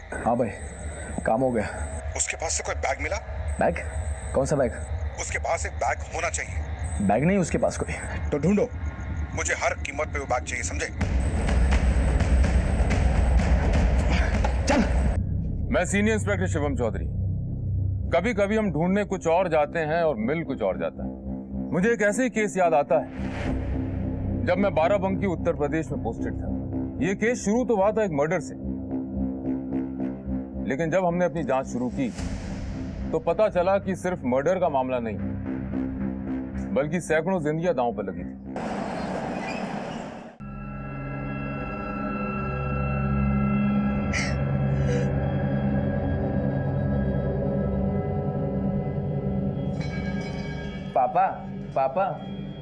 हाँ भाई, काम हो गया। उसके पास से कोई बैग मिला? बैग? कौन सा बैग? उसके पास एक बैग होना चाहिए। बैग नहीं उसके पास कोई। तो ढूंढो, मुझे हर कीमत पे वो बैग चाहिए, समझे? चल। मैं सीनियर इंस्पेक्टर शिवम चौधरी। कभी कभी हम ढूंढने कुछ और जाते हैं और मिल कुछ और जाता है। मुझे एक ऐसे ही केस याद आता है जब मैं बाराबंकी उत्तर प्रदेश में पोस्टेड था। यह केस शुरू तो हुआ था एक मर्डर से, लेकिन जब हमने अपनी जांच शुरू की तो पता चला कि सिर्फ मर्डर का मामला नहीं, बल्कि सैकड़ों जिंदगियां दांव पर लगी थी। पापा पापा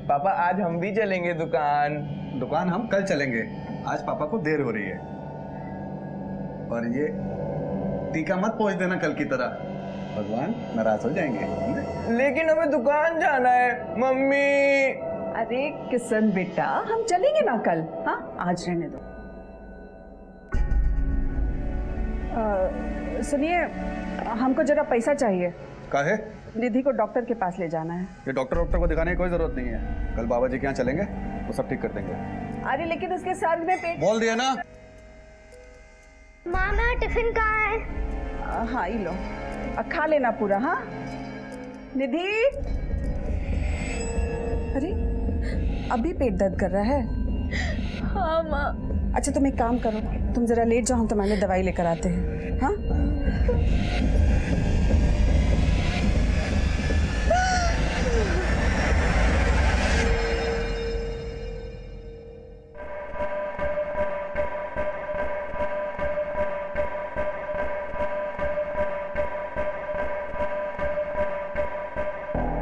पापा, आज हम भी चलेंगे दुकान हम कल चलेंगे। आज पापा को देर हो रही है। और ये टीका मत पहुंच देना कल की तरह, भगवान नाराज हो जाएंगे। लेकिन हमें दुकान जाना है मम्मी। अरे किशन बेटा, हम चलेंगे ना कल। हाँ, आज रहने दो। सुनिए, हमको जरा पैसा चाहिए। काहे? निधि को डॉक्टर के पास ले जाना है। ये डॉक्टर को दिखाने की कोई जरूरत नहीं है। कल बाबा जी के यहाँ चलेंगे, वो सब ठीक कर देंगे। अरे लेकिन उसके सर में पेट। बोल दिया ना। माँ, मेरा टिफिन कहाँ है? हाँ, ये लो, खा लेना पूरा। हाँ निधि। अरे अभी पेट दर्द कर रहा है? हाँ माँ। अच्छा तुम एक काम करो, तुम जरा लेट जाओ, हम तुम्हारे दवाई लेकर आते हैं।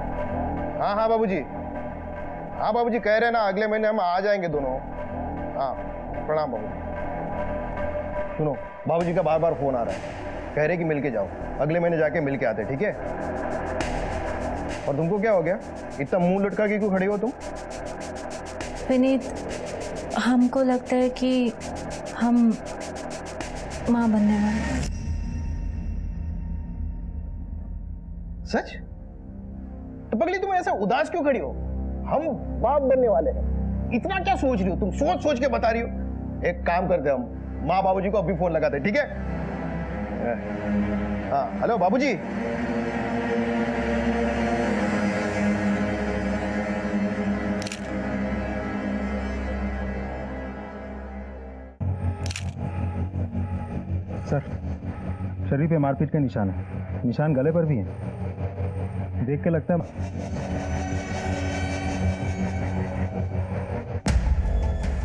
हाँ हाँ बाबूजी, हाँ बाबूजी कह रहे हैं ना अगले महीने हम आ जाएंगे दोनों। हाँ प्रणाम बाबूजी। सुनो, बाबूजी का बार बार फोन आ रहा है, कह रहे कि मिल के जाओ, अगले महीने जाके मिल के आते, ठीक है? और तुमको क्या हो गया, इतना मुंह लटका के क्यों खड़ी हो तुम? विनीत, हमको लगता है कि हम माँ बनने वाले हैं। सच? तो पगली तुम ऐसा उदास क्यों खड़ी हो? हम बाप बनने वाले हैं, इतना क्या सोच रही हो तुम? सोच सोच के बता रही हो। एक काम करते हम, माँ बाबूजी को अभी फोन लगाते, ठीक है? हाँ हेलो बाबूजी। सर, शरीर पे मारपीट के निशान है, निशान गले पर भी है। देख के लगता है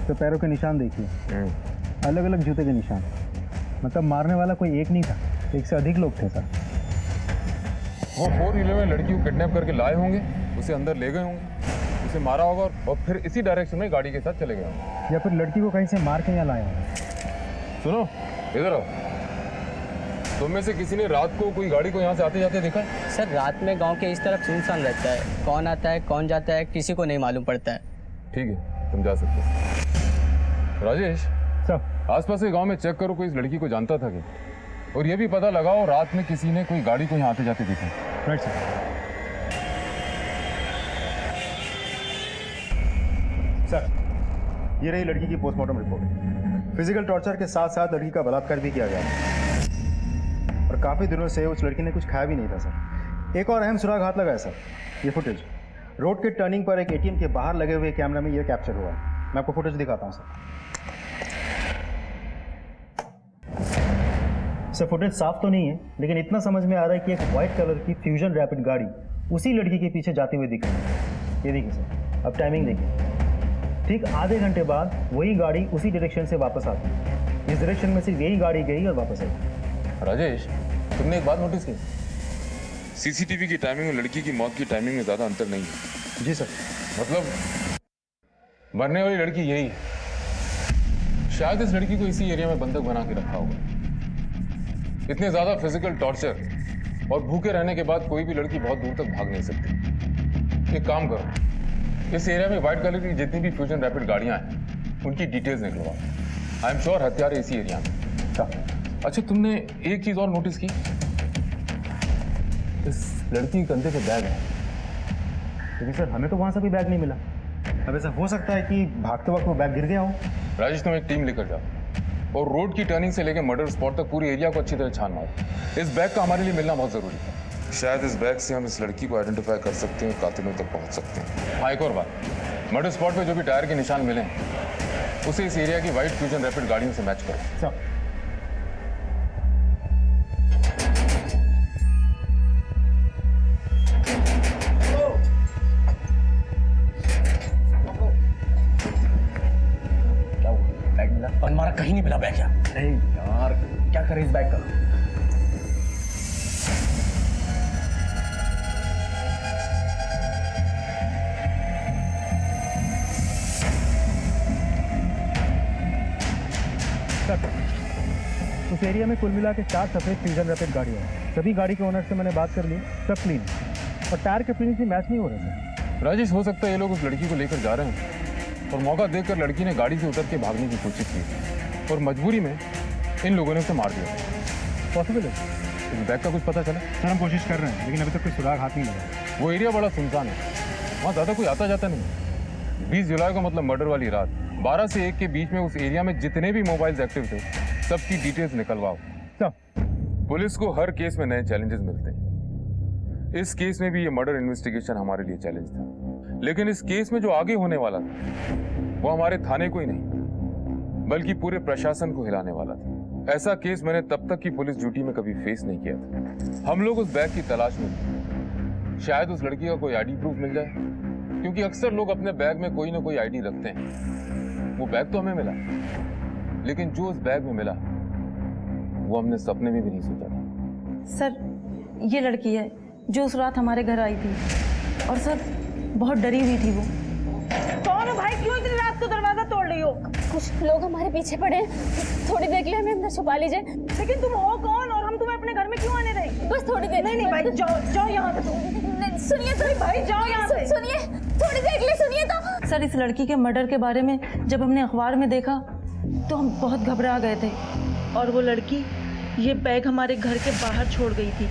तो पैरों के निशान देखिए, अलग अलग जूते के निशान। मतलब मारने वाला कोई एक नहीं था, एक से अधिक लोग थे सर। वो 4 व्हीलर में लड़की को किडनैप करके लाए होंगे, उसे अंदर ले गए होंगे, उसे मारा होगा और फिर इसी डायरेक्शन में गाड़ी के साथ चले गए होंगे। या फिर लड़की को कहीं से मार के यहाँ लाए होंगे। सुनो इधर आओ, तुम में से किसी ने रात को कोई गाड़ी को यहाँ से आते जाते देखा है? सर रात में गांव के इस तरफ सुनसान रहता है, कौन आता है कौन जाता है किसी को नहीं मालूम पड़ता है। ठीक है, तुम जा सकते हो। राजेश सर, आसपास के गांव में चेक करो, कोई इस लड़की को जानता था कि, और ये भी पता लगाओ रात में किसी ने कोई गाड़ी को यहाँ आते जाते देखा। Right sir. सर, ये रही लड़की की पोस्टमार्टम रिपोर्ट। फिजिकल टॉर्चर के साथ साथ लड़की का बलात्कार भी किया गया और काफ़ी दिनों से उस लड़की ने कुछ खाया भी नहीं था सर। एक और अहम सुराग हाथ लगा है सर, ये फुटेज रोड के टर्निंग पर एक एटीएम के बाहर लगे हुए कैमरा में ये कैप्चर हुआ है। मैं आपको फुटेज दिखाता हूँ सर। फुटेज साफ तो नहीं है, लेकिन इतना समझ में आ रहा है कि एक वाइट कलर की फ्यूजन रैपिड गाड़ी उसी लड़की के पीछे जाती हुई दिख रही है। ये देखिए सर, अब टाइमिंग देखिए, ठीक आधे घंटे बाद वही गाड़ी उसी डायरेक्शन से वापस आती है। इस डायरेक्शन में सिर्फ यही गाड़ी गई और वापस आई। राजेश, तुमने एक बात नोटिस की, सीसीटीवी की टाइमिंग और लड़की की मौत की टाइमिंग में ज्यादा अंतर नहीं है। जी सर। मतलब मरने वाली लड़की यही है। शायद इस लड़की को इसी एरिया में बंधक बना के रखा होगा। इतने ज्यादा फिजिकल टॉर्चर और भूखे रहने के बाद कोई भी लड़की बहुत दूर तक भाग नहीं सकती। एक काम करो, इस एरिया में व्हाइट कलर की जितनी भी फ्यूजन रैपिड गाड़ियां हैं उनकी डिटेल्स निकलवाओ। आई एम श्योर हत्यारे इसी एरिया में। अच्छा, तुमने एक चीज और नोटिस की? इस लड़की के कंधे पे बैग है। लेकिन सर हमें तो वहाँ से भी बैग नहीं मिला। अब ऐसा हो सकता है कि भागते वक्त वो बैग गिर गया हो। राजेश, तुम एक टीम लेकर जाओ और रोड की टर्निंग से लेकर मर्डर स्पॉट तक पूरे एरिया को अच्छी तरह छान मारो। इस बैग का हमारे लिए मिलना बहुत जरूरी है। शायद इस बैग से हम इस लड़की को आइडेंटिफाई कर सकते हैं, कातिलों तक पहुंच सकते हैं। हाँ, एक और बात, मर्डर स्पॉट पे जो भी टायर के निशान मिले हैं उसे इस एरिया की व्हाइट फ्यूजन रैपिड गाड़ियों से मैच करो। सर बैग मिला? और हमारा कहीं नहीं मिला बैग यार। नहीं यार, क्या करें इस बैग का? उस एरिया में कुल मिला के 4 सफ़ेद फ्यूजन रैपिड गाड़ियाँ हैं। सभी गाड़ी के ओनर से मैंने बात कर ली, सब क्लीन और टायर के फिनिश भी मैच नहीं हो रहे सर। राजेश, हो सकता है ये लोग उस लड़की को लेकर जा रहे हैं और मौका देखकर लड़की ने गाड़ी से उतर के भागने की कोशिश की और मजबूरी में इन लोगों ने उसे मार दिया। पॉसिबल है इस बैग का कुछ पता चला? सर, हम कोशिश कर रहे हैं लेकिन अभी तक कोई सुराग हाथ नहीं लगा। वो एरिया बड़ा सुनसान है, वहाँ ज़्यादा कोई आता जाता नहीं। 20 जुलाई को मतलब मर्डर वाली रात 12 से 1 के बीच में उस एरिया में जितने भी मोबाइल्स एक्टिव थे सबकी डिटेल्स निकलवाओ। पुलिस को हर केस में नए चैलेंजेस मिलते हैं। इस केस में भी ये मर्डर इन्वेस्टिगेशन हमारे लिए चैलेंज था, लेकिन इस केस में जो आगे होने वाला था वो हमारे थाने को ही नहीं बल्कि पूरे प्रशासन को हिलाने वाला था। ऐसा केस मैंने तब तक की पुलिस ड्यूटी में कभी फेस नहीं किया था। हम लोग उस बैग की तलाश में थे। शायद उस लड़की का कोई आईडी प्रूफ मिल जाए, क्योंकि अक्सर लोग अपने बैग में कोई ना कोई आईडी रखते हैं। वो बैग तो हमें मिला, लेकिन जो उस बैग में मिला वो हमने सपने में भी नहीं सोचा था। सर, ये लड़की है जो उस रात हमारे घर आई थी और सर बहुत डरी हुई थी वो। कौन हो भाई? क्यों इतनी रात को दरवाजा तोड़ रही हो? कुछ लोग हमारे पीछे पड़े हैं, थोड़ी देर के लिए हमें अंदर छुपा लीजिए। लेकिन तुम हो कौन और हम तुम्हें अपने घर में क्यों आने दें? बस थोड़ी देर। नहीं भाई, जाओ यहाँ से तुम। सुनिए तो भाई जाओ यहाँ से। सुनिए, थोड़ी देर के लिए सुनिए तो। सर, इस लड़की के मर्डर के बारे में जब हमने अखबार में देखा तो हम बहुत घबरा गए थे। और वो लड़की ये बैग हमारे घर के बाहर छोड़ गई थी।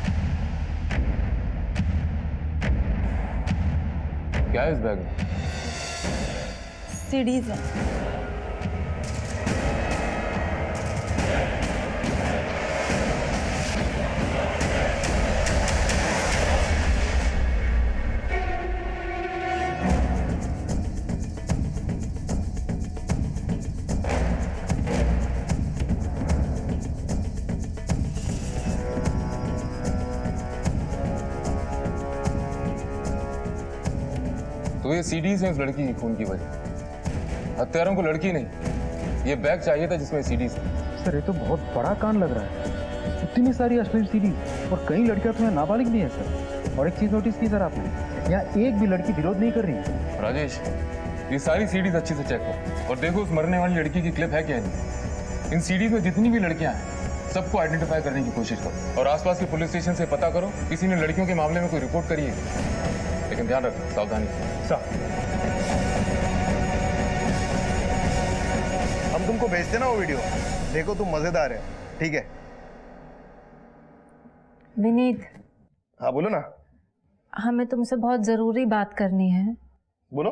क्या है इस बैग में? सीडीज है। तो ये सीडीज हैं उस लड़की की खून की वजह। हत्यारों को लड़की नहीं, ये बैग चाहिए था जिसमें सीडीज थी। सर, ये तो बहुत बड़ा कांड लग रहा है। इतनी सारी अश्लील सीरीज और कई लड़कियां तो यहाँ नाबालिग भी हैं सर। और एक चीज नोटिस की सर आपने, यहाँ एक भी लड़की विरोध नहीं कर रही है। राजेश, ये सारी सीडीज अच्छे से चेक करो और देखो उस मरने वाली लड़की की क्लिप है क्या नहीं। इन सीडीज में जितनी भी लड़कियां हैं सबको आइडेंटिफाई करने की कोशिश करो और आसपास के पुलिस स्टेशन से पता करो किसी ने लड़कियों के मामले में कोई रिपोर्ट करी है। लेकिन ध्यान रखना, सावधानी से। हम तुमको भेजते ना वो वीडियो, देखो तुम मजेदार है। ठीक है? विनीत, हाँ बोलो ना। हमें तुमसे बहुत जरूरी बात करनी है। बोलो।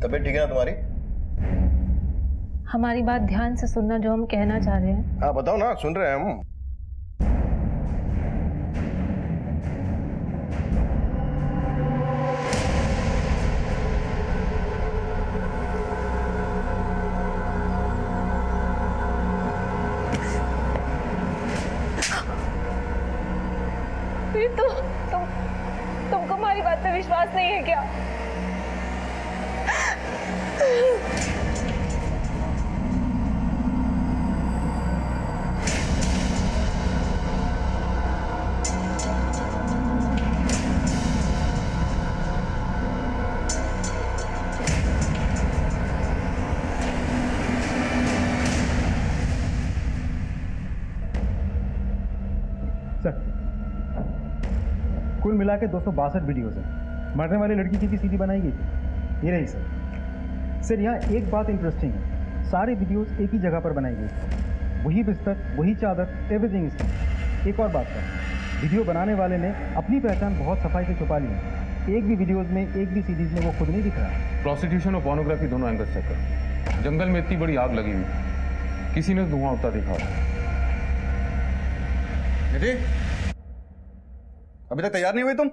तबीयत ठीक है ना तुम्हारी? हमारी बात ध्यान से सुनना जो हम कहना चाह रहे हैं। हाँ बताओ ना, सुन रहे हैं हम। तुमको हमारी बात पे विश्वास नहीं है क्या? कुल मिला के 262 वीडियोस हैं। मरने वाली लड़की की भी सीडी बनाई गई थी। ये रही सर। सर, यहाँ एक बात इंटरेस्टिंग है। सारे वीडियोस एक ही जगह पर बनाई गई। वही बिस्तर, वही चादर, एवरीथिंग इज। एक और बात कर, वीडियो बनाने वाले ने अपनी पहचान बहुत सफाई से छुपा ली है। एक भी वीडियोस में, एक भी सीरीज में वो खुद नहीं दिख रहा। प्रोस्टिट्यूशन और पोर्नोग्राफी दोनों एंगल चेक कर। जंगल में इतनी बड़ी आग लगी हुई, किसी ने धुआं उठता देखा होगा। निधि, अभी तक तैयार नहीं हुई तुम?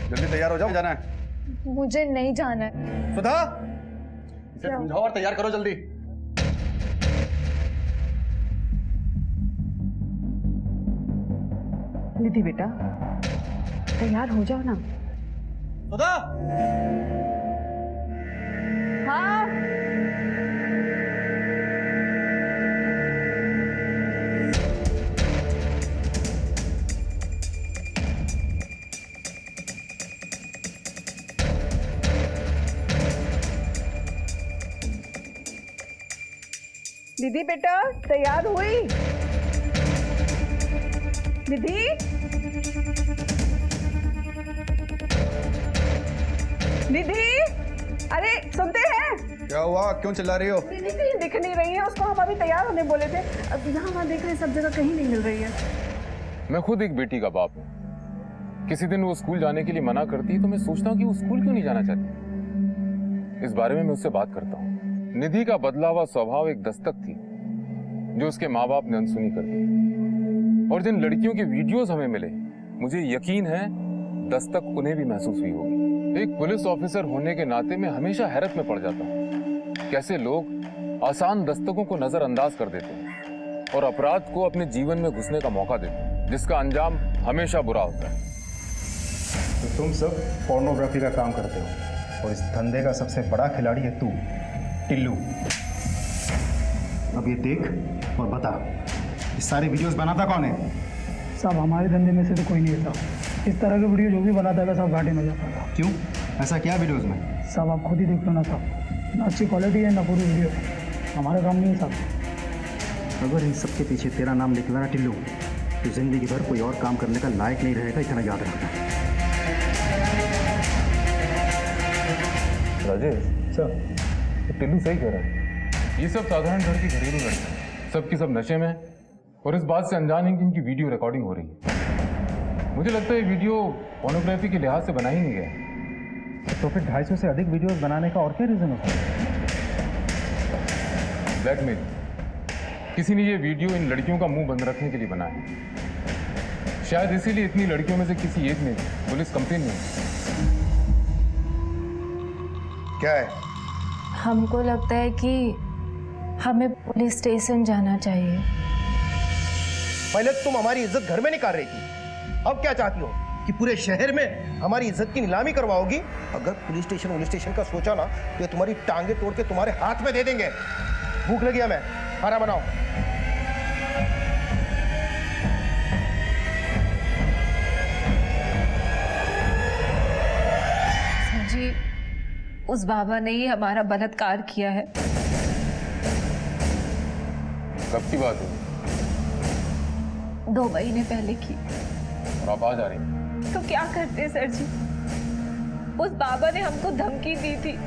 जल्दी तैयार हो जाओ, जाना है। मुझे नहीं जाना है। सुधा, इसे समझाओ और तैयार करो जल्दी। निधि बेटा, तैयार हो जाओ ना। सुधा, हाँ। निधि बेटा, तैयार हुई? निधि, निधि, अरे सुनते हैं? क्या हुआ? क्यों चिल्ला रही हो? निधि कहीं दिख नहीं रही है। उसको हम अभी तैयार होने बोले थे। अब यहाँ वहाँ देख रहे हैं, सब जगह कहीं नहीं मिल रही है। मैं खुद एक बेटी का बाप हूँ। किसी दिन वो स्कूल जाने के लिए मना करती है तो मैं सोचता हूँ कि वो स्कूल क्यों नहीं जाना चाहती। इस बारे में मैं उससे बात करता हूँ। निधि का बदला हुआ स्वभाव एक दस्तक थी जो उसके माँ बाप ने अनसुनी कर दी। और जिन लड़कियों के वीडियोस हमें मिले, मुझे यकीन है दस्तक उन्हें भी महसूस हुई होगी। एक पुलिस ऑफिसर होने के नाते मैं हमेशा हैरत में पड़ जाता हूँ कैसे लोग आसान दस्तकों को नजरअंदाज कर देते हैं और अपराध को अपने जीवन में घुसने का मौका देते हैं, जिसका अंजाम हमेशा बुरा होता है। तो तुम सब पोर्नोग्राफी का काम करते हो और इस धंधे का सबसे बड़ा खिलाड़ी है तू, टिल्लू। अब ये देख और बता, ये सारे वीडियोस बनाता कौन है? साहब, हमारे धंधे में से तो कोई नहीं था। इस तरह के वीडियो जो भी बनाता था सब घाटे में जाता था। क्यों? ऐसा क्या वीडियोस में? साहब आप खुद ही देख लो ना साहब, ना अच्छी क्वालिटी है ना पूरी वीडियो है। हमारा काम नहीं है साहब। अगर इन सब के पीछे तेरा नाम निकला ना टिल्लू, तो जिंदगी भर कोई और काम करने का लायक नहीं रहेगा, इतना याद रखना। राजेश सर, तो टिल्लू सही कह रहा है। ये सब साधारण घर की घरेलू लड़कियां हैं, सबकी सब नशे में और इस बात से अनजान है कि इनकी वीडियो रिकॉर्डिंग हो रही है। मुझे लगता है ये वीडियो पोर्नोग्राफी के लिहाज से बना ही नहीं गया। तो फिर 250 से अधिक वीडियोस बनाने का और क्या रीजन हो सकता है? ब्लैकमेल। किसी ने ये वीडियो इन लड़कियों का मुंह बंद रखने के लिए बनाया है। शायद इसीलिए इतनी लड़कियों में से किसी एक ने पुलिस कंप्लेन नहीं। क्या है? हमको लगता है कि हमें पुलिस स्टेशन जाना चाहिए। पहले तो तुम हमारी इज्जत घर में निकाल रही थी, अब क्या चाहती हो कि पूरे शहर में हमारी इज्जत की नीलामी करवाओगी? अगर पुलिस स्टेशन का सोचा ना तो ये तुम्हारी टांगे तोड़ के तुम्हारे हाथ में दे देंगे। भूख लगी है, मैं खाना बनाओ। सर जी, उस बाबा ने ही हमारा बलात्कार किया है। कब की बात है? 2 महीने पहले की। और आप आ जा रही हैं? तो क्या करते सर जी? उस बाबा ने हमको धमकी दी थी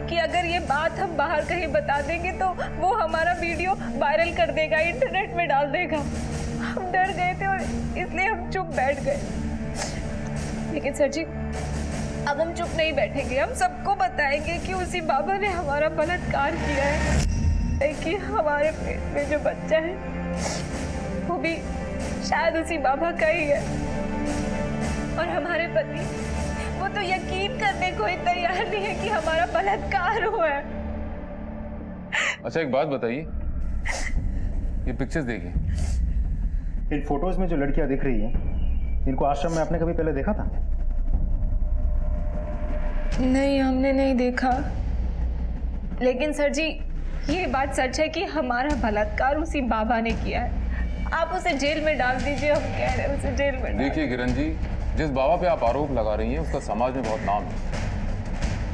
कि अगर ये बात हम बाहर कहीं बता देंगे तो वो हमारा वीडियो वायरल कर देगा, इंटरनेट में डाल देगा। हम डर गए थे और इसलिए हम चुप बैठ गए। लेकिन सर जी, अब हम चुप नहीं बैठेंगे। हम सबको बताएंगे कि उसी बाबा ने हमारा बलात्कार किया है, कि हमारे पेट में जो बच्चा है वो भी शायद उसी बाबा का ही है। और हमारे पति वो तो यकीन करने को ही तैयार नहीं है कि हमारा बलात्कार हुआ है। अच्छा एक बात बताइए, ये पिक्चर्स देखिए। इन फोटोज में जो लड़कियां दिख रही हैं, इनको आश्रम में आपने कभी पहले देखा था? नहीं, हमने नहीं देखा। लेकिन सर जी, ये बात सच है कि हमारा बलात्कार उसी बाबा ने किया है। आप उसे जेल में डाल दीजिए, हम कह रहे हैं उसे जेल में। देखिए किरण जी, जिस बाबा पे आप आरोप लगा रही हैं उसका समाज में बहुत नाम है।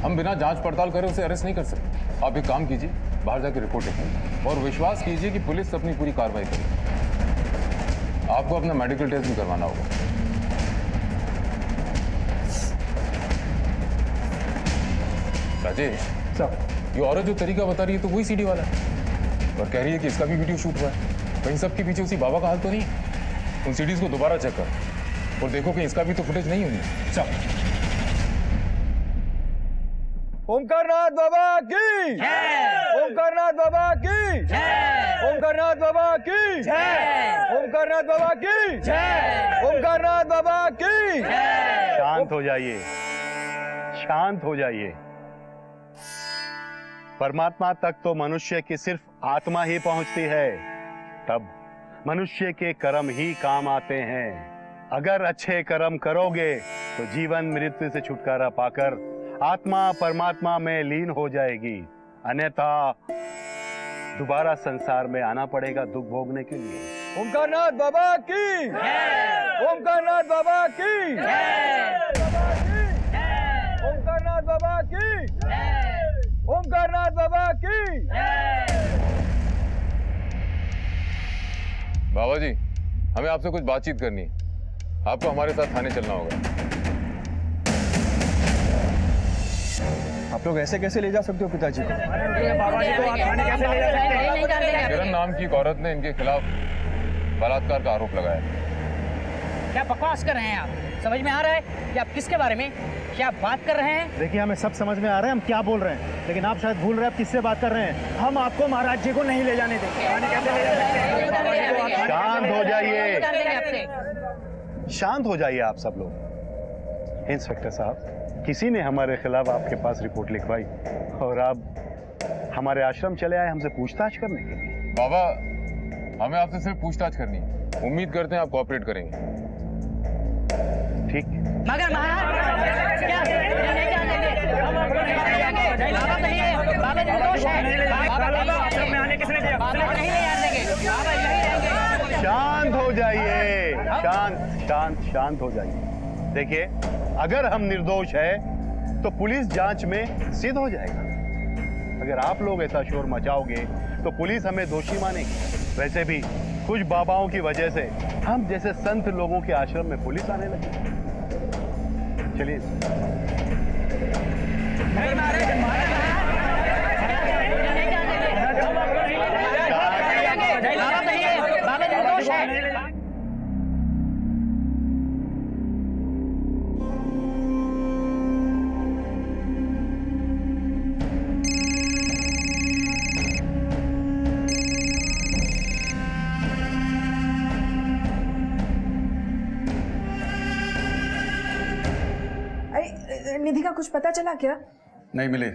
हम बिना जांच पड़ताल करे उसे अरेस्ट नहीं कर सकते। आप एक काम कीजिए, बाहर जाके रिपोर्ट लिखिए और विश्वास कीजिए कि पुलिस अपनी पूरी कार्रवाई करेगी। आपको अपना मेडिकल टेस्ट भी करवाना होगा। राजेश सर, ये औरत जो तरीका बता रही है तो वही सीडी वाला है, और कह रही है कि इसका भी वीडियो शूट हुआ है। कहीं सबके पीछे उसी बाबा का हाल तो नहीं है? उन सीडीज को दोबारा चेक कर और देखो कि इसका भी तो फुटेज नहीं होगी। चल। ओमकारनाथ बाबा की जय, ओमकारनाथ बाबा की जय, ओमकारनाथ बाबा की जय, ओमकारनाथ बाबा की जय, ओमकारनाथ बाबा की जय। शांत हो जाइए, शांत हो जाइए। परमात्मा तक तो मनुष्य की सिर्फ आत्मा ही पहुंचती है, तब मनुष्य के कर्म ही काम आते हैं। अगर अच्छे कर्म करोगे तो जीवन मृत्यु से छुटकारा पाकर आत्मा परमात्मा में लीन हो जाएगी, अन्यथा दोबारा संसार में आना पड़ेगा दुख भोगने के लिए। ओमकारनाथ बाबा की जय, ओमकारनाथ बाबा की जय, ओमकारनाथ बाबा की जय, ओमकारनाथ बाबा की जय। बाबा जी, हमें आपसे कुछ बातचीत करनी है। आपको हमारे साथ थाने चलना होगा। आप लोग ऐसे कैसे ले जा सकते हो पिताजी को? किरण नाम की एक औरत ने इनके खिलाफ बलात्कार का आरोप लगाया। क्या बकवास कर रहे हैं आप? समझ में आ रहा है कि आप किसके बारे में क्या बात कर रहे हैं? देखिए, हमें सब समझ में आ रहा है हम क्या बोल रहे हैं, लेकिन आप शायद भूल रहे हैं आप किससे बात कर रहे हैं। हम आपको महाराज जी को नहीं ले जाने देंगे। शांत हो जाइए, शांत हो जाइए आप सब लोग। इंस्पेक्टर साहब, किसी ने हमारे खिलाफ आपके पास रिपोर्ट लिखवाई और आप हमारे आश्रम चले आए हमसे पूछताछ करने के लिए। बाबा, हमें आपसे सिर्फ पूछताछ करनी है। उम्मीद करते हैं आप कोऑपरेट करेंगे। ठीक। मगर महाराज क्या नहीं जानेंगे? बाबा नहीं है, बाबा निर्दोष है। बाबा आश्रम में आने किसने दिया? बाबा नहीं ले आने देंगे, बाबा यहीं रहेंगे। शांत हो जाइए, शांत शांत शांत हो जाइए। देखिए, अगर हम निर्दोष है तो पुलिस जांच में सिद्ध हो जाएगा। अगर आप लोग ऐसा शोर मचाओगे तो पुलिस हमें दोषी मानेगी। वैसे भी कुछ बाबाओं की वजह से हम जैसे संत लोगों के आश्रम में पुलिस आने लगी। चलिए। बाबा निर्दोष है। निधि का कुछ पता चला क्या? नहीं मिली,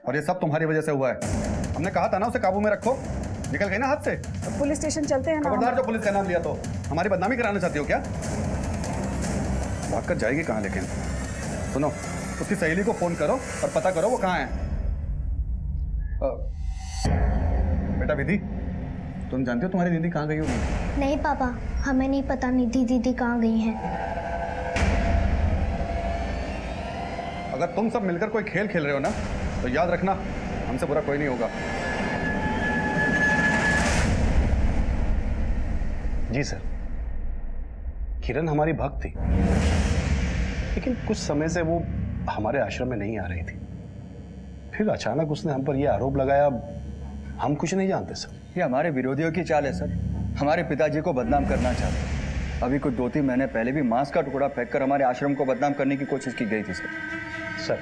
और ये सब तुम्हारी वजह से हुआ है। हमने कहा था ना उसे काबू में रखो, निकल गई ना हाथ से। पुलिस स्टेशन चलते हैं ना। खबरदार, जो पुलिस का नाम लिया तो हमारी बदनामी कराना चाहती हो क्या? भाग कर जाएगी कहाँ? लेकिन सुनो, उसकी सहेली को फोन करो और पता करो वो कहाँ है। बेटा विधि, तुम जानती हो तुम्हारी दीदी कहाँ गई होगी? नहीं पापा, हमें नहीं पता निधि दीदी कहाँ गई हैं। अगर तुम सब मिलकर कोई खेल खेल रहे हो ना, तो याद रखना हमसे बुरा कोई नहीं होगा। जी सर। किरण हमारी भक्त थी, लेकिन कुछ समय से वो हमारे आश्रम में नहीं आ रही थी। फिर अचानक उसने हम पर यह आरोप लगाया। हम कुछ नहीं जानते सर। ये हमारे विरोधियों की चाल है सर, हमारे पिताजी को बदनाम करना चाहते हैं। अभी कुछ 2-3 महीने पहले भी मांस का टुकड़ा फेंककर हमारे आश्रम को बदनाम करने की कोशिश की गई थी सर,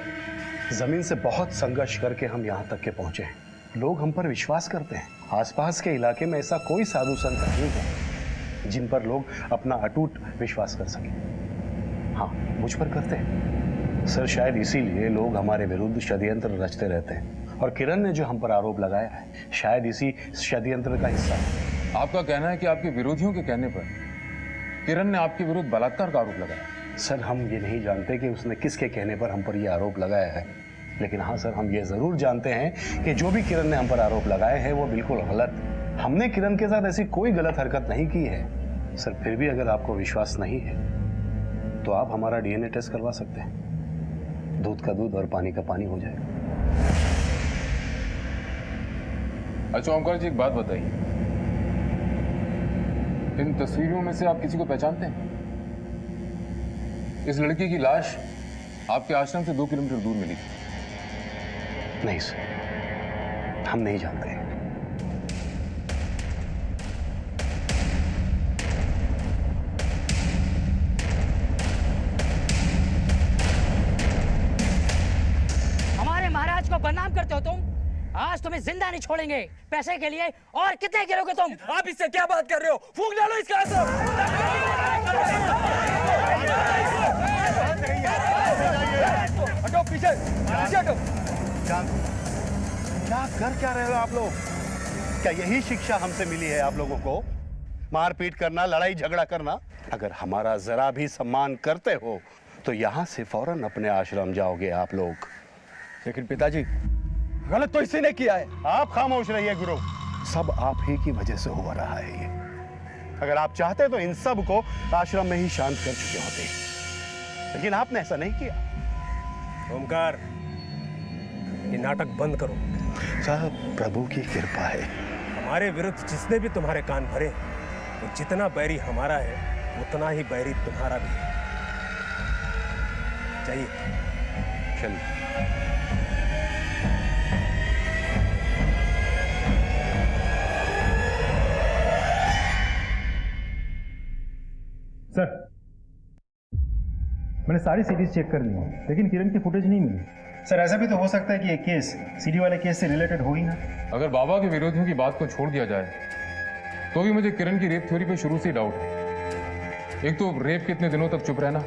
जमीन से बहुत संघर्ष करके हम यहाँ तक के पहुंचे हैं। लोग हम पर विश्वास करते हैं। आसपास के इलाके में ऐसा कोई साधु संत नहीं है जिन पर लोग अपना अटूट विश्वास कर सकें। हाँ, मुझ पर करते हैं सर। शायद इसीलिए लोग हमारे विरुद्ध षड्यंत्र रचते रहते हैं, और किरण ने जो हम पर आरोप लगाया है शायद इसी षड्यंत्र का हिस्सा है। आपका कहना है कि आपके विरोधियों के कहने पर किरण ने आपके विरुद्ध बलात्कार का आरोप लगाया? सर, हम ये नहीं जानते कि उसने किसके कहने पर हम पर यह आरोप लगाया है, लेकिन हाँ सर, हम ये जरूर जानते हैं कि जो भी किरण ने हम पर आरोप लगाए हैं वो बिल्कुल गलत। हमने किरण के साथ ऐसी कोई गलत हरकत नहीं की है सर। फिर भी अगर आपको विश्वास नहीं है तो आप हमारा डीएनए टेस्ट करवा सकते हैं। दूध का दूध और पानी का पानी हो जाएगा। अच्छा ओमकार जी, एक बात बताइए, इन तस्वीरों में से आप किसी को पहचानते हैं? इस लड़की की लाश आपके आश्रम से 2 किलोमीटर दूर मिली थी। नहीं सर, हम नहीं जानते। हमारे महाराज को बदनाम करते हो तुम। आज तुम्हें जिंदा नहीं छोड़ेंगे। पैसे के लिए और कितने गिरोगे तुम? आप इससे क्या बात कर रहे हो? फूंक डालो इसका असर। हटो पीछे हटो। क्या कर क्या रहे हो आप लोग? क्या यही शिक्षा हमसे मिली है आप लोगों को? मारपीट करना, लड़ाई झगड़ा करना? अगर हमारा जरा भी सम्मान करते हो तो यहां से फौरन अपने आश्रम जाओगे आप लोग। लेकिन पिताजी, गलत तो इसी ने किया है। आप खामोश रहिए गुरु। सब आप ही की वजह से हो रहा है ये। अगर आप चाहते तो इन सब को आश्रम में ही शांत कर चुके होते, लेकिन आपने ऐसा नहीं किया। ओमकार, ये नाटक बंद करो। साहब, प्रभु की कृपा है। हमारे विरुद्ध जिसने भी तुम्हारे कान भरे, वो जितना बैरी हमारा है उतना ही बैरी तुम्हारा भी है। चाहिए चलिए। सर, मैंने सारी सीरीज चेक कर ली है, लेकिन किरण की फुटेज नहीं मिली। सर, ऐसा भी तो हो सकता है कि ये केस सीडी वाले केस से रिलेटेड हो ही ना। अगर बाबा के विरोधियों की बात को छोड़ दिया जाए तो भी मुझे किरण की रेप थ्योरी पे शुरू से डाउट है। एक तो रेप के इतने दिनों तक चुप रहना,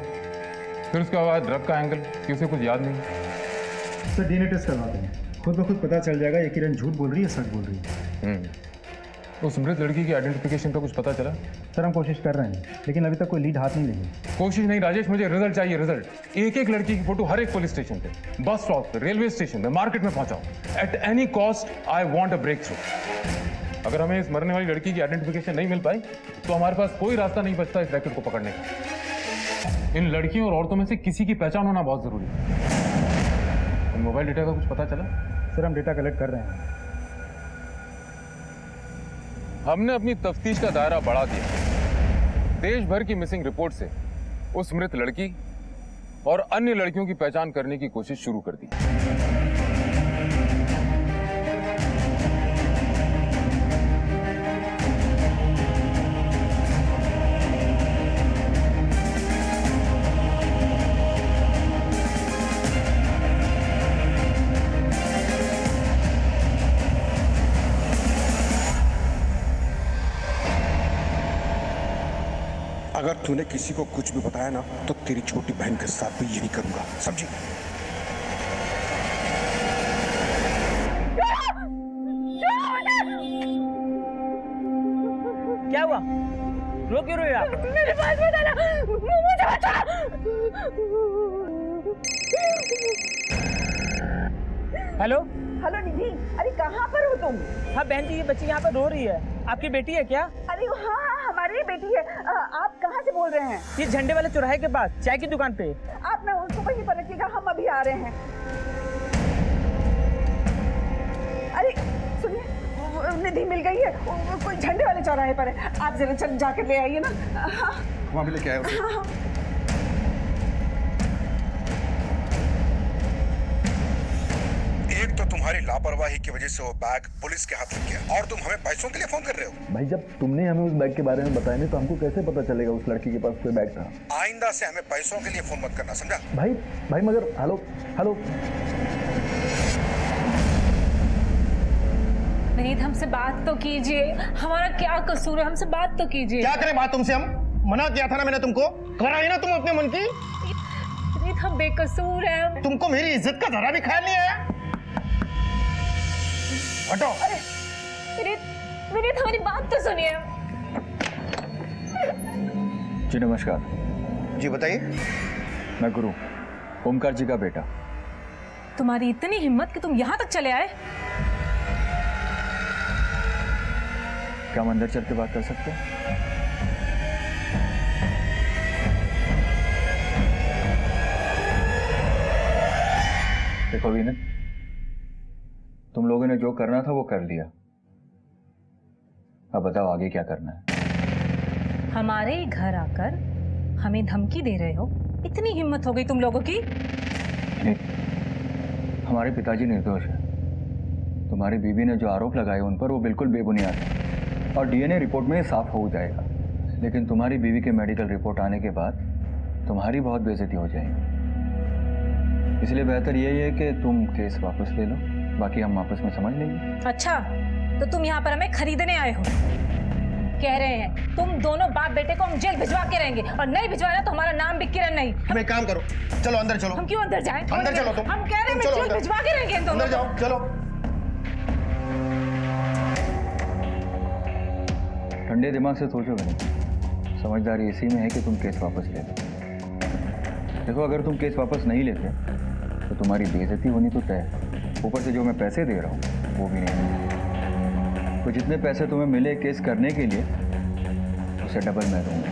फिर उसके बाद ड्रग का एंगल कि उसे कुछ याद नहीं। सर, डीएनए टेस्ट करवाते हैं, खुद ब खुद पता चल जाएगा ये किरण झूठ बोल रही है सच बोल रही है। उस मृत लड़की की आइडेंटिफिकेशन का कुछ पता चला? सर, हम कोशिश कर रहे हैं, लेकिन अभी तक कोई लीड हाथ नहीं लगी। कोशिश नहीं राजेश, मुझे रिजल्ट चाहिए, रिजल्ट। एक एक लड़की की फोटो हर एक पुलिस स्टेशन पे, बस स्टॉप पे, रेलवे स्टेशन पे, मार्केट में पहुंचाओ। At any cost I want a breakthrough. अगर हमें इस मरने वाली लड़की की आइडेंटिफिकेशन नहीं मिल पाई तो हमारे पास कोई रास्ता नहीं बचता इस रैकेट को पकड़ने का। इन लड़कियों और औरतों में से किसी की पहचान होना बहुत जरूरी है। इन मोबाइल डेटा का कुछ पता चला? सर, हम डेटा कलेक्ट कर रहे हैं। हमने अपनी तफ्तीश का दायरा बढ़ा दिया। देश भर की मिसिंग रिपोर्ट से उस मृत लड़की और अन्य लड़कियों की पहचान करने की कोशिश शुरू कर दी। अगर तूने किसी को कुछ भी बताया ना तो तेरी छोटी बहन के साथ भी यही करूंगा, समझी? क्या हुआ? रो क्यों रहे हो आप? मेरे पास बताना, मुझे बता। हेलो हेलो निधि, अरे कहाँ पर हो तुम? हाँ बहन जी, ये बच्ची यहाँ पर रो रही है। आपकी बेटी है क्या? अरे हाँ, हमारी बेटी है। आप कहाँ से बोल रहे हैं? ये झंडे वाले चौराहे के पास चाय की दुकान पे। आप ना उनको वहीं पर रखिएगा, हम अभी आ रहे हैं। अरे सुनिए, निधि मिल गई है, कोई झंडे वाले चौराहे पर है। आप जरा चल जाकर ले आइए ना। हाँ। वहाँ भी लेके आए उसे। हाँ। एक तो तुम्हारी लापरवाही की वजह से वो बैग पुलिस के हाथ लग गया और तुम हमें पैसों के लिए फोन कर रहे हो। भाई, जब तुमने हमें उस बैग के बारे में बताया नहीं तो हमको कैसे पता चलेगा उस लड़की के पास कोई बैग था? आइंदा से हमें पैसों के लिए फोन मत करना, समझा? भाई मगर हेलो हेलो, विनीत, हमसे बात तो कीजिए। हमारा क्या कसूर है? हमसे बात तो कीजिए। क्या करें बात तुमसे? हम मना किया था ना मैंने तुमको, कराई ना तुम अपने मन की। विनीत, हम बेकसूर हैं। तुमको मेरी इज्जत का जरा भी ख्याल नहीं आया? हटो। विनीत, हमारी बात तो सुनिए। जी नमस्कार। जी बताइए। मैं गुरु, ओमकार जी का बेटा। तुम्हारी इतनी हिम्मत कि तुम यहाँ तक चले आए? क्या हम अंदर चल के बात कर सकते हैं? देखो विनीत, तुम लोगों ने जो करना था वो कर लिया। अब बताओ आगे क्या करना है? हमारे घर आकर हमें धमकी दे रहे हो? इतनी हिम्मत हो गई तुम लोगों की? नहीं, हमारे पिताजी निर्दोष हैं। तुम्हारी बीवी ने जो आरोप लगाए उन पर वो बिल्कुल बेबुनियाद है और डीएनए रिपोर्ट में साफ हो जाएगा। लेकिन तुम्हारी बीवी के मेडिकल रिपोर्ट आने के बाद तुम्हारी बहुत बेइज्जती हो जाएगी। इसलिए बेहतर यही है कि तुम केस वापस ले लो, बाकी हम आपस में समझ लेंगे। अच्छा, तो तुम यहाँ पर हमें खरीदने आए हो? कह रहे हैं तुम दोनों बाप बेटे को हम जेल भिजवा के रहेंगे, और नहीं भिजवाना तो हमारा नाम भी किरण नहीं। तुम एक काम करो, चलो अंदर चलो। हम क्यों अंदर जाएं? अंदर चलो तुम। हम कह रहे हैं जेल भिजवा के रहेंगे दोनों। अंदर जाओ, चलो। ठंडे दिमाग से सोचोगे नहीं, समझदारी इसी में है कि तुम केस वापस ले लो। देखो, अगर तुम केस वापस नहीं लेते तो तुम्हारी बेइज्जती होनी तो तय है, ऊपर से जो मैं पैसे दे रहा हूँ वो भी नहीं। तो जितने पैसे तुम्हें मिले केस करने के लिए उसे डबल मैं दूंगा।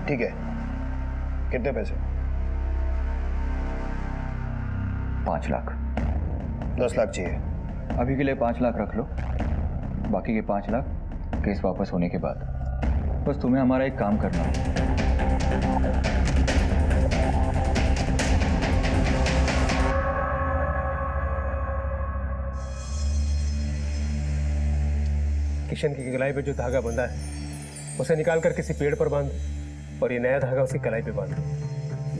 ठीक है, कितने पैसे? 5 लाख। 10 लाख चाहिए। अभी के लिए 5 लाख रख लो, बाकी के 5 लाख केस वापस होने के बाद। बस तुम्हें हमारा एक काम करना है। किशन की कलाई पे जो धागा बंधा है उसे निकाल कर किसी पेड़ पर बांध, और ये नया धागा उसकी कलाई पे बांध।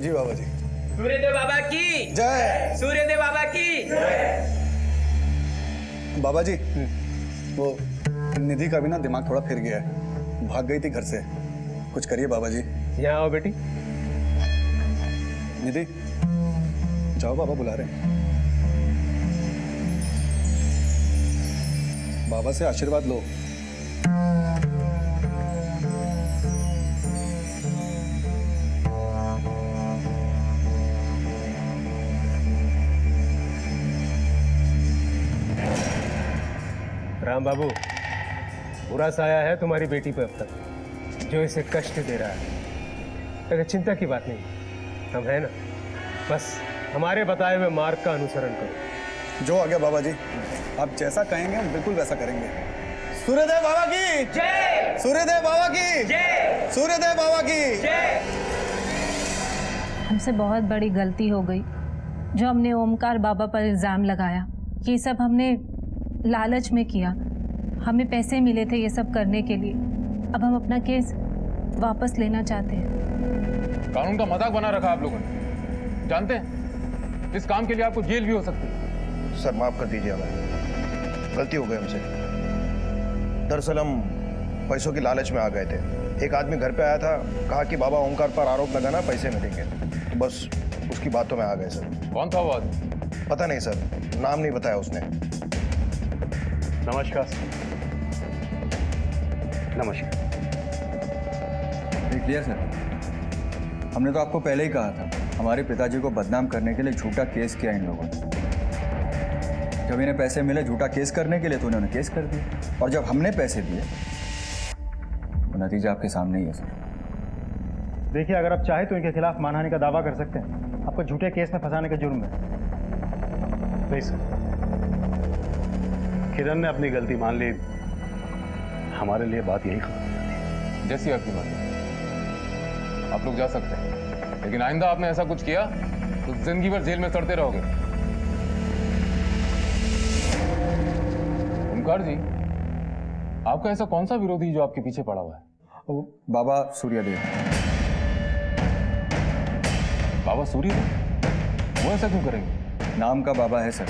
जी बाबा जी। सूर्यदेव बाबा की जय। सूर्यदेव बाबा की बाबा जी, वो निधि का भी ना दिमाग थोड़ा फिर गया है, भाग गई थी घर से। कुछ करिए बाबा जी। यहाँ आओ बेटी। निधि, जाओ, बाबा बुला रहे हैं। बाबा से आशीर्वाद लो। राम बाबू, बुरा साया है तुम्हारी बेटी पे अब तक, जो इसे कष्ट दे रहा है। अगर चिंता की बात नहीं, हम है ना, बस हमारे बताए हुए मार्ग का अनुसरण करो। जो आ गया बाबा जी, आप जैसा कहेंगे हम बिल्कुल वैसा करेंगे। सूर्यदेव बाबा की जय। सूर्यदेव बाबा की जय। सूर्यदेव बाबा की जय। हमसे बहुत बड़ी गलती हो गई जो हमने ओमकार बाबा पर इल्ज़ाम लगाया। ये सब हमने लालच में किया, हमें पैसे मिले थे ये सब करने के लिए। अब हम अपना केस वापस लेना चाहते हैं। कानून का मजाक बना रखा आप लोगों ने। जानते हैं इस काम के लिए आपको जेल भी हो सकती है। सर माफ कर दीजिए, हमें गलती हो गई हमसे। दरअसल हम पैसों की लालच में आ गए थे। एक आदमी घर पे आया था, कहा कि बाबा ओमकार पर आरोप लगाना, पैसे मिलेंगे। तो बस उसकी बातों में आ गए सर। कौन था वो आदमी? पता नहीं सर, नाम नहीं बताया उसने। नमस्कार। नमस्कार। देख लिया सर, हमने तो आपको पहले ही कहा था, हमारे पिताजी को बदनाम करने के लिए झूठा केस किया इन लोगों ने। जब इन्हें पैसे मिले झूठा केस करने के लिए तो उन्होंने केस कर दिया, और जब हमने पैसे दिए तो नतीजा आपके सामने ही है सर। देखिए, अगर आप चाहे तो इनके खिलाफ मानहानि का दावा कर सकते हैं, आपको झूठे केस में फंसाने का जुर्म है। नहीं सर, किरण ने अपनी गलती मान ली, हमारे लिए बात यही खत्म। जैसी आपकी मर्जी, आप लोग जा सकते हैं, लेकिन आइंदा आपने ऐसा कुछ किया तो जिंदगी भर जेल में सड़ते रहोगे। ओमकार जी, आपका ऐसा कौन सा विरोधी जो आपके पीछे पड़ा हुआ है? बाबा सूर्यदेव। बाबा सूर्यदेव? वो ऐसा क्यों करेंगे? नाम का बाबा है सर,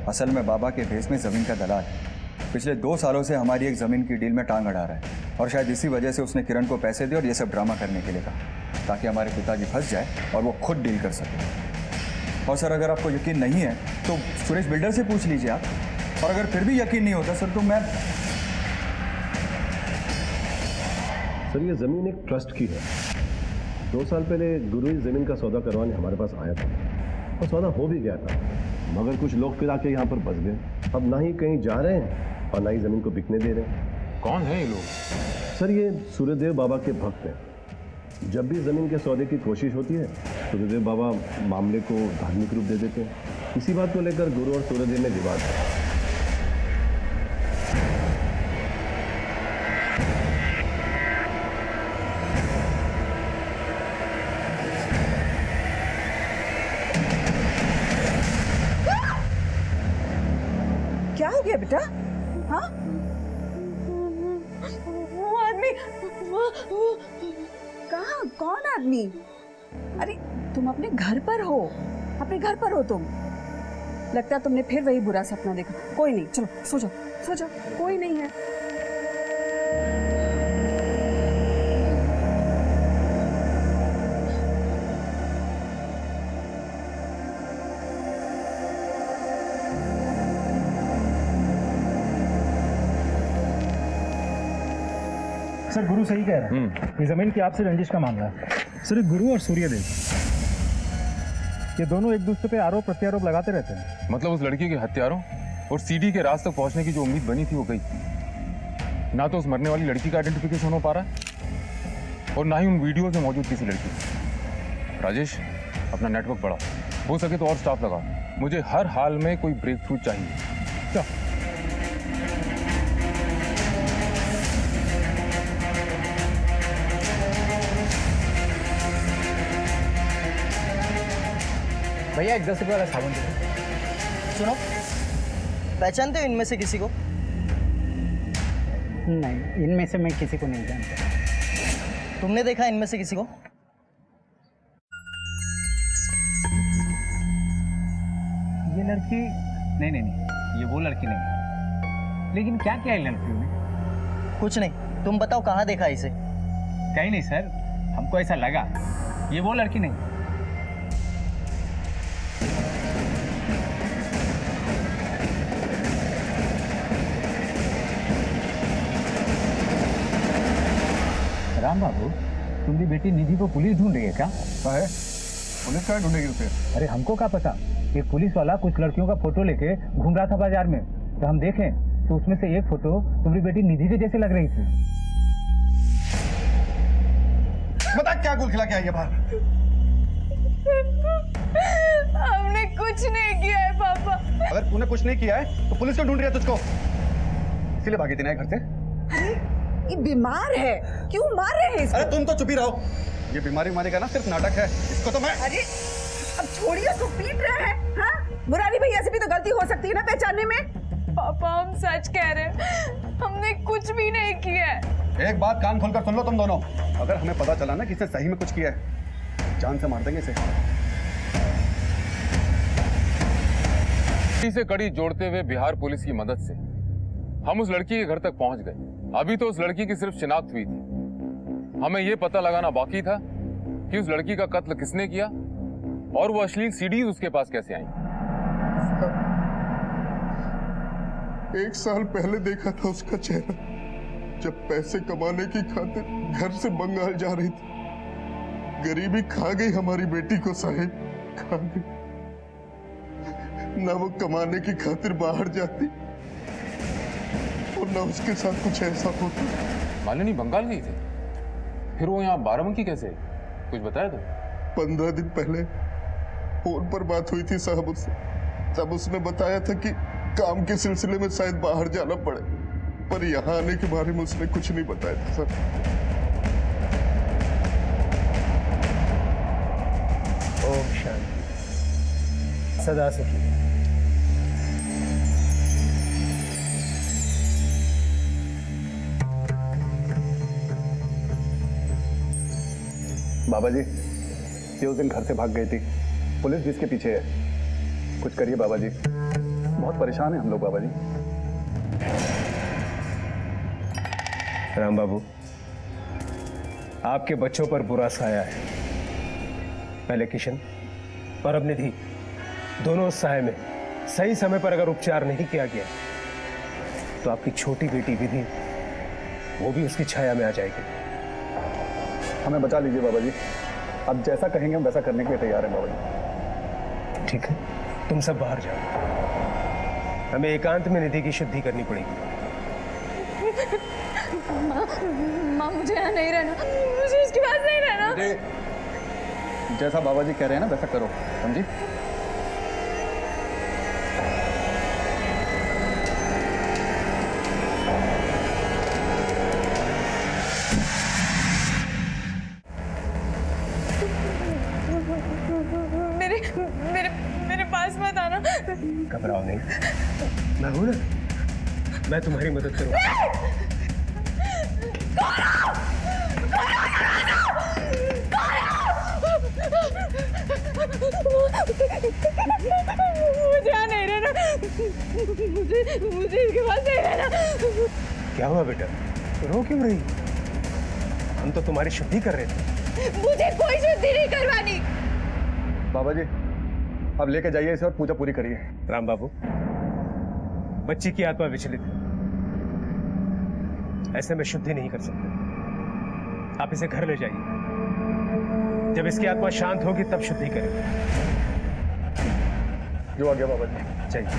असल में बाबा के भेस में जमीन का दलाल है। पिछले 2 सालों से हमारी एक जमीन की डील में टांग अड़ा रहा है, और शायद इसी वजह से उसने किरण को पैसे दिए और ये सब ड्रामा करने के लिए कहा, ताकि हमारे पिताजी फंस जाए और वो खुद डील कर सके। और सर, अगर आपको यकीन नहीं है तो सुरेश बिल्डर से पूछ लीजिए आप, और अगर फिर भी यकीन नहीं होता सर तो मैं। सर, ये जमीन एक ट्रस्ट की है। 2 साल पहले गुरु इस जमीन का सौदा करवाने हमारे पास आया था, और सौदा हो भी गया था, मगर कुछ लोग फिर आके यहाँ पर बस गए। अब ना ही कहीं जा रहे हैं और ना ही जमीन को बिकने दे रहे हैं। कौन है ये लोग? सर, ये सूर्यदेव बाबा के भक्त हैं। जब भी जमीन के सौदे की कोशिश होती है, सूर्यदेव बाबा मामले को धार्मिक रूप दे देते हैं। इसी बात को लेकर गुरु और सूर्यदेव में विवाद है। हो गया बेटा? हाँ, वो आदमी कहाँ? कौन आदमी? अरे तुम अपने घर पर हो, अपने घर पर हो तुम। लगता है तुमने फिर वही बुरा सपना देखा। कोई नहीं, चलो सो जाओ, सो जाओ, कोई नहीं है। सर गुरु सही कह रहे हैं, ये जमीन की आपसे रंजिश का मामला है। सर ये गुरु और सूर्यदेव, ये दोनों एक दूसरे पे आरोप प्रत्यारोप लगाते रहते हैं। मतलब उस लड़की के हत्यारों और सीडी के राज तक पहुंचने की जो उम्मीद बनी थी वो गई। ना तो उस मरने वाली लड़की का आइडेंटिफिकेशन हो पा रहा है और ना ही उन वीडियो में मौजूद किसी लड़की। राजेश, अपना नेटवर्क बढ़ाओ, हो सके तो और स्टाफ लगाओ। मुझे हर हाल में कोई ब्रेक थ्रू चाहिए। क्या? भैया एक 10 रुपये वाला साबुन दे दो। सुनो, पहचानते हो इनमें से किसी को? नहीं, इनमें से मैं किसी को नहीं जानता। तुमने देखा इनमें से किसी को? ये लड़की नहीं नहीं नहीं, ये वो लड़की नहीं। लेकिन क्या किया है लड़की ने? कुछ नहीं, तुम बताओ कहाँ देखा इसे? कहीं नहीं सर, हमको ऐसा लगा ये वो लड़की नहीं। राम बाबू, तुम्हारी बेटी निधि को पुलिस ढूंढ रही है क्या? है पुलिस क्या ढूंढेगी उसे? अरे हमको क्या पता, एक पुलिस वाला कुछ लड़कियों का फोटो लेके घूम रहा था बाजार में, तो हम देखें तो उसमें से एक फोटो तुम्हारी बेटी निधि के जैसे लग रही थी। बता क्या गुल खिला के आई है बाहर? हमने कुछ नहीं किया है पापा। अगर तूने कुछ नहीं किया है तो पुलिस क्यों ढूंढ रही है तुझको? इसीलिए भागी थी ना घर से? ये बीमार है, क्यों मार रहे हैं इसको? अरे तुम तो चुप ही रहो, ये बीमारी का ना सिर्फ नाटक है, इसको तो मैं। अरे अब छोड़िए, उसको पीट रहे हैं। हाँ, मुरारी भैया से भी तो गलती हो सकती है ना पहचानने में। पापा हम सच कह रहे हैं, हमने कुछ भी नहीं किया है। एक बात कान खोलकर सुन लो तुम दोनों, अगर हमें पता चला ना कि इसने सही में कुछ किया है, जान से मार देंगे इसे। से कड़ी जोड़ते हुए बिहार पुलिस की मदद से हम उस लड़की के घर तक पहुंच गए। अभी तो उस लड़की की सिर्फ शिनाख्त हुई थी, हमें यह पता लगाना बाकी था कि उस लड़की का कत्ल किसने किया और वो अश्लील सीडीज उसके पास कैसे आई। 1 साल पहले देखा था उसका चेहरा, जब पैसे कमाने की खातिर घर से बंगाल जा रही थी। गरीबी खा गई हमारी बेटी को साहिब, खा गई। ना वो कमाने की खातिर बाहर जाती और ना उसके साथ कुछ ऐसा होता। मालिनी बंगाल गई थी, फिर वो यहाँ बाराबंकी कैसे? कुछ बताया तो? 15 दिन पहले फोन पर बात हुई थी साहब उससे, तब उसने बताया था कि काम के सिलसिले में शायद बाहर जाना पड़े, पर यहाँ आने के बारे में उसने कुछ नहीं बताया था सर। ओम शांति, सदा सुखी। बाबा जी, ये उस दिन घर से भाग गई थी, पुलिस भी इसके पीछे है। कुछ करिए बाबा जी, बहुत परेशान है हम लोग बाबा जी। राम बाबू, आपके बच्चों पर बुरा साया है। पहले किशन और अब निधि, दोनों उस साये में सही समय पर अगर उपचार नहीं किया गया तो आपकी छोटी बेटी विधि, वो भी उसकी छाया में आ जाएगी। हमें बचा लीजिए बाबा जी, अब जैसा कहेंगे हम वैसा करने के लिए तैयार हैं बाबा जी। ठीक है, तुम सब बाहर जाओ, हमें एकांत में निधि की शुद्धि करनी पड़ेगी। माँ मुझे यहाँ नहीं रहना, मुझे इसके पास नहीं रहना। जैसा बाबा जी कह रहे हैं ना वैसा करो, समझी? मेरे पास मत आना। घबराओ नहीं, मैं हूं ना। मैं तुम्हारी मदद करूंगा। मुझे यहाँ नहीं रहना, मुझे इसके पास नहीं रहना। क्या हुआ बेटा, रो क्यों रही? हम तो तुम्हारी शुद्धि कर रहे थे। मुझे कोई शुद्धि नहीं करवानी। बाबा जी अब लेके जाइए इसे और पूजा पूरी करिए। राम बाबू, बच्ची की आत्मा विचलित है, ऐसे में शुद्धि नहीं कर सकते। आप इसे घर ले जाइए, जब इसकी आत्मा शांत होगी तब शुद्धि करेंगे। जो आ गया बाबा जी। चाहिए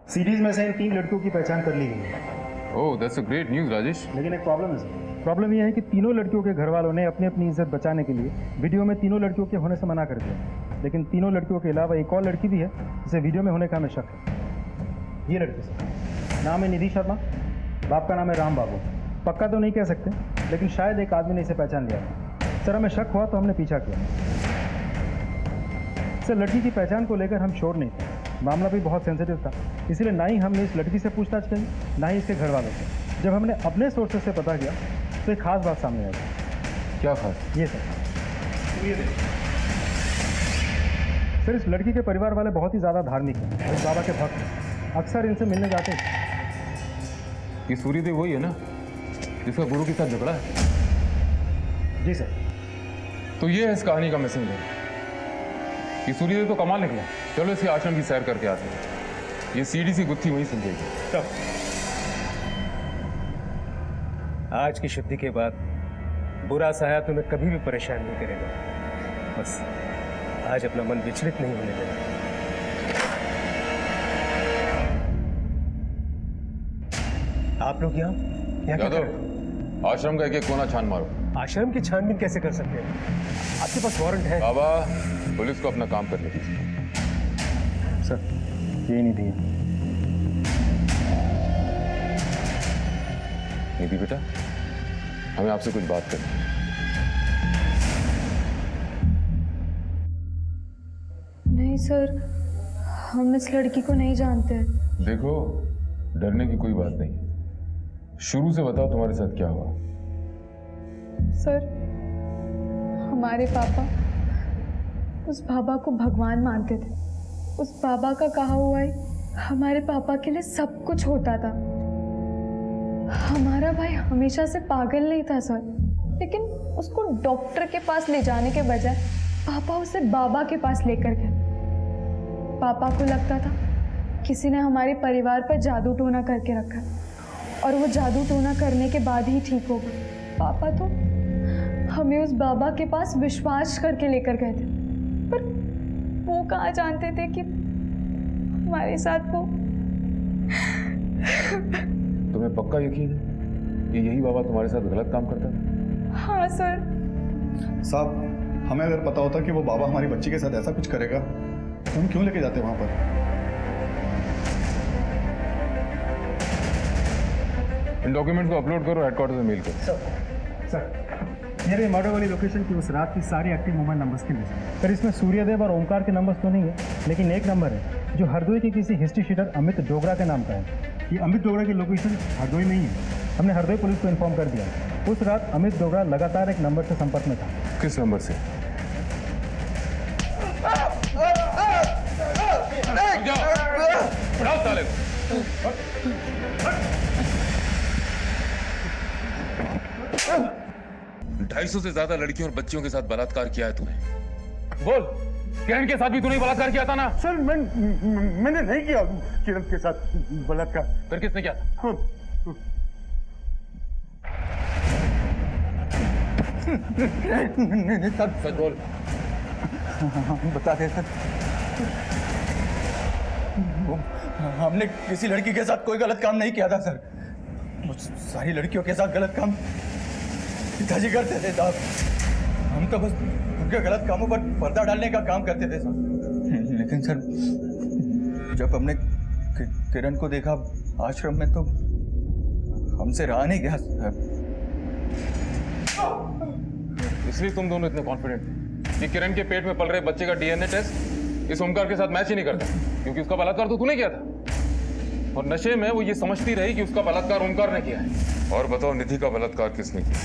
सीरीज में से इन 3 लड़कियों की पहचान कर ली गई है। Oh that's a great news Rajesh. लेकिन एक प्रॉब्लम है सर। प्रॉब्लम यह है कि तीनों लड़कियों के घर वालों ने अपनी अपनी इज्जत बचाने के लिए वीडियो में तीनों लड़कियों के होने से मना कर दिया। लेकिन तीनों लड़कियों के अलावा एक और लड़की भी है जिसे वीडियो में होने का हमें शक है। ये लड़की सर, नाम है निधि शर्मा, बाप का नाम है राम बाबू। पक्का तो नहीं कह सकते, लेकिन शायद एक आदमी ने इसे पहचान लिया। सर हमें शक हुआ तो हमने पीछा किया। सर लड़की की पहचान को लेकर हम श्योर नहीं थे, मामला भी बहुत सेंसिटिव था, इसलिए ना ही हमने इस लड़की से पूछताछ करी, ना ही इसके घर वालों से। जब हमने अपने सोर्सेस से पता किया तो एक खास बात सामने आई। क्या खास? ये सर, सर इस लड़की के परिवार वाले बहुत ही ज़्यादा धार्मिक हैं, इस बाबा के भक्त हैं, अक्सर इनसे मिलने जाते हैं। ये सूर्यदेव वही है ना जिसका गुरु के साथ झगड़ा है? जी सर। तो ये है इस कहानी का मिसिंग लिंक। ये सूर्यदेव तो कमाल निकला। चलो इसके आश्रम की सैर करके आते हैं। ये सीढ़ी सी गुत्थी वहीं सुलझेगी। तब आज की शुद्धि के बाद बुरा साया तुम्हें कभी भी परेशान नहीं करेगा। बस आज अपना मन विचलित नहीं होने देना। आप लोग यहाँ क्या कर रहे हो? आश्रम का एक कोना छान मारो। आश्रम की छानबीन कैसे कर सकते हैं? आपके पास वारंट है? बाबा पुलिस को अपना काम करने दीजिए। सर ये निधि है। निधि बेटा, हमें आपसे कुछ बात करनी है। नहीं सर, हम इस लड़की को नहीं जानते। देखो डरने की कोई बात नहीं। शुरू से बताओ तुम्हारे साथ क्या हुआ? सर हमारे पापा उस बाबा को भगवान मानते थे। उस बाबा का कहा हुआ ही हमारे पापा के लिए सब कुछ होता था। हमारा भाई हमेशा से पागल नहीं था सर, लेकिन उसको डॉक्टर के पास ले जाने के बजाय पापा उसे बाबा के पास लेकर गए। पापा को लगता था किसी ने हमारे परिवार पर जादू टोना करके रखा और वो जादू टोना करने के बाद ही ठीक होगा। पापा तो हमें उस बाबा के पास विश्वास करके लेकर गए थे, पर वो कहाँ जानते थे कि हमारे साथ वो। तुम्हें पक्का यकीन है कि यही बाबा तुम्हारे साथ गलत काम करता था? हाँ सर। साहब हमें अगर पता होता कि वो बाबा हमारी बच्ची के साथ ऐसा कुछ करेगा तो हम क्यों लेके जाते वहां पर? इन डॉक्यूमेंट को अपलोड करो, हेडक्वार्टर में मेल करो। सर मेरे मर्डर वाली लोकेशन की उस रात की सारी एक्टिव मोबाइल नंबर्स की लिस्ट। सर इसमें सूर्यदेव और ओमकार के नंबर्स तो नहीं है, लेकिन एक नंबर है जो हरदोई के किसी हिस्ट्री शीटर अमित डोगरा के नाम का है। ये अमित डोगरा की लोकेशन हरदोई में ही है। हमने हरदोई पुलिस को इन्फॉर्म कर दिया। उस रात अमित डोगरा लगातार एक नंबर से संपर्क में था। किस नंबर से? उठाओ साले को। 250 से ज्यादा लड़कियों और बच्चियों के साथ बलात्कार किया है तूने। बोल, किरण के साथ भी तूने बलात्कार किया था ना? सर मैंने नहीं किया किरण के साथ बलात्कार। फिर किसने किया था? नहीं सर। सच बोल। बता दे सर, हमने किसी लड़की के साथ कोई गलत काम नहीं किया था सर। सारी लड़कियों के साथ गलत काम पिताजी करते थे साहब। हम तो बस उनके गलत कामों पर पर्दा डालने का काम करते थे सर। लेकिन सर जब हमने किरण को देखा आश्रम में तो हमसे रहा नहीं गया सर। इसलिए तुम दोनों इतने कॉन्फिडेंट थे? कि किरण के पेट में पल रहे बच्चे का डीएनए टेस्ट इस ओमकार के साथ मैच ही नहीं करता, क्योंकि उसका बलात्कार तो तूने किया था। और नशे में वो ये समझती रही कि उसका बलात्कार ओमकार ने किया है। और बताओ, निधि का बलात्कार किसने किया?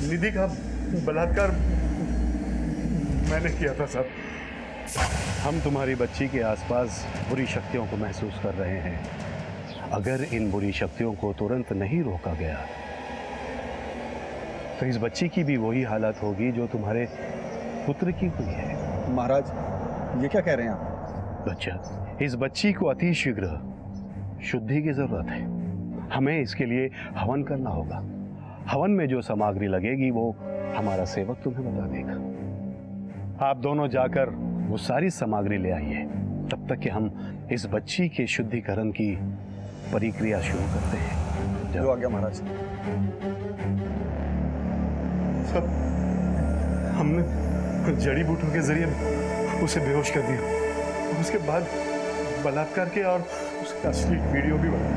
निधि का बलात्कार मैंने किया था साहब। हम तुम्हारी बच्ची के आसपास बुरी शक्तियों को महसूस कर रहे हैं। अगर इन बुरी शक्तियों को तुरंत नहीं रोका गया तो इस बच्ची की भी वही हालत होगी जो तुम्हारे पुत्र की हुई है। महाराज, ये क्या कह रहे हैं आप? बच्चा, इस बच्ची को अति शीघ्र शुद्धि की जरूरत है। हमें इसके लिए हवन करना होगा। हवन में जो सामग्री लगेगी वो हमारा सेवक तुम्हें बता देगा। आप दोनों जाकर वो सारी सामग्री ले आइए, तब तक कि हम इस बच्ची के शुद्धिकरण की प्रक्रिया शुरू करते हैं। जो आ गया महाराज। सब हमने जड़ी बूटियों के जरिए उसे बेहोश कर दिया। उसके बाद बलात्कार किया और उसका असली वीडियो भी बना।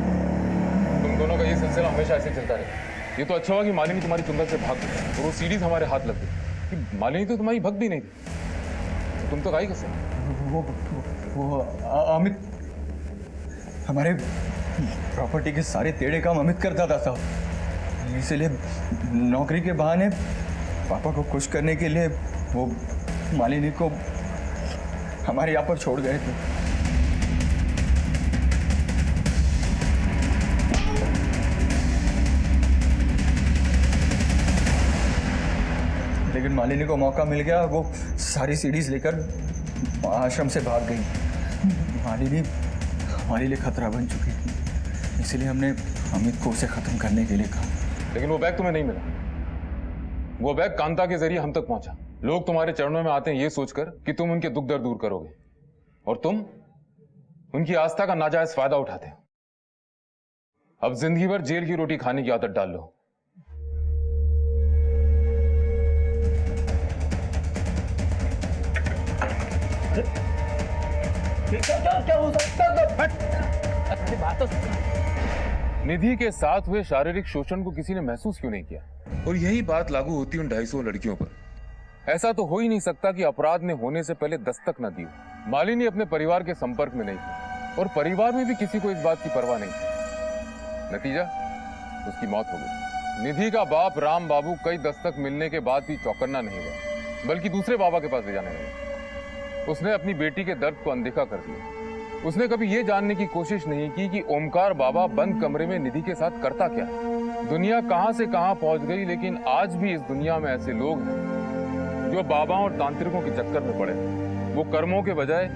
तुम दोनों का ये सिलसिला हमेशा ऐसे चलता रहे। ये तो अच्छा हुआ कि मालिनी तुम्हारी चुंगल से भाग गई और वो सीढ़ी हमारे हाथ लग गई। कि मालिनी तो तुम्हारी भक्त भी नहीं थी, तो तुम तो गाई कैसे? वो अमित हमारे प्रॉपर्टी के सारे टेढ़े काम अमित करता था साहब। इसलिए नौकरी के बहाने पापा को खुश करने के लिए वो मालिनी को हमारे यहाँ पर छोड़ गए थे। लेकिन मालिनी को मौका मिल गया, वो सारी सीढ़ीज लेकर आश्रम से भाग गई। मालिनी हमारे लिए खतरा बन चुकी थी, इसलिए हमने अमित को उसे खत्म करने के लिए कहा। लेकिन वो बैग तुम्हें नहीं मिला। वो बैग कांता के जरिए हम तक पहुंचा। लोग तुम्हारे चरणों में आते हैं ये सोचकर कि तुम उनके दुख दर्द दूर करोगे, और तुम उनकी आस्था का नाजायज फायदा उठाते हो। अब जिंदगी भर जेल की रोटी खाने की आदत डाल लो। क्या हो सकता है? बात तो निधि के साथ हुए शारीरिक शोषण को किसी ने महसूस क्यों नहीं किया? और यही बात लागू होती उन 250 लड़कियों पर। ऐसा तो हो ही नहीं सकता कि अपराध ने होने से पहले दस्तक न दी हो। मालिनी अपने परिवार के संपर्क में नहीं थी और परिवार में भी किसी को इस बात की परवाह नहीं थी। नतीजा, उसकी मौत हो गई। निधि का बाप राम बाबू कई दस्तक मिलने के बाद भी चौकन्ना नहीं हुआ, बल्कि दूसरे बाबा के पास ले जाने लगा। उसने अपनी बेटी के दर्द को अनदेखा कर दिया। उसने कभी यह जानने की कोशिश नहीं की कि ओमकार बाबा बंद कमरे में निधि के साथ करता क्या है। दुनिया कहां से कहां पहुंच गई, लेकिन आज भी इस दुनिया में ऐसे लोग हैं जो बाबाओं और तांत्रिकों के चक्कर में पड़े। वो कर्मों के बजाय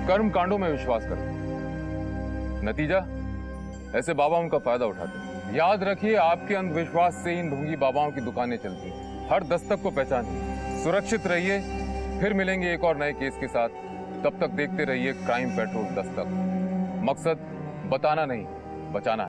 कर्म कांडों में विश्वास करते। नतीजा, ऐसे बाबा उनका फायदा उठाते। याद रखिए, आपके अंधविश्वास से इन ढोंगी बाबाओं की दुकानें चलती। हर दस्तक को पहचानिए, सुरक्षित रहिए। फिर मिलेंगे एक और नए केस के साथ। तब तक देखते रहिए क्राइम पेट्रोल दस्तक। मकसद बताना नहीं, बचाना है।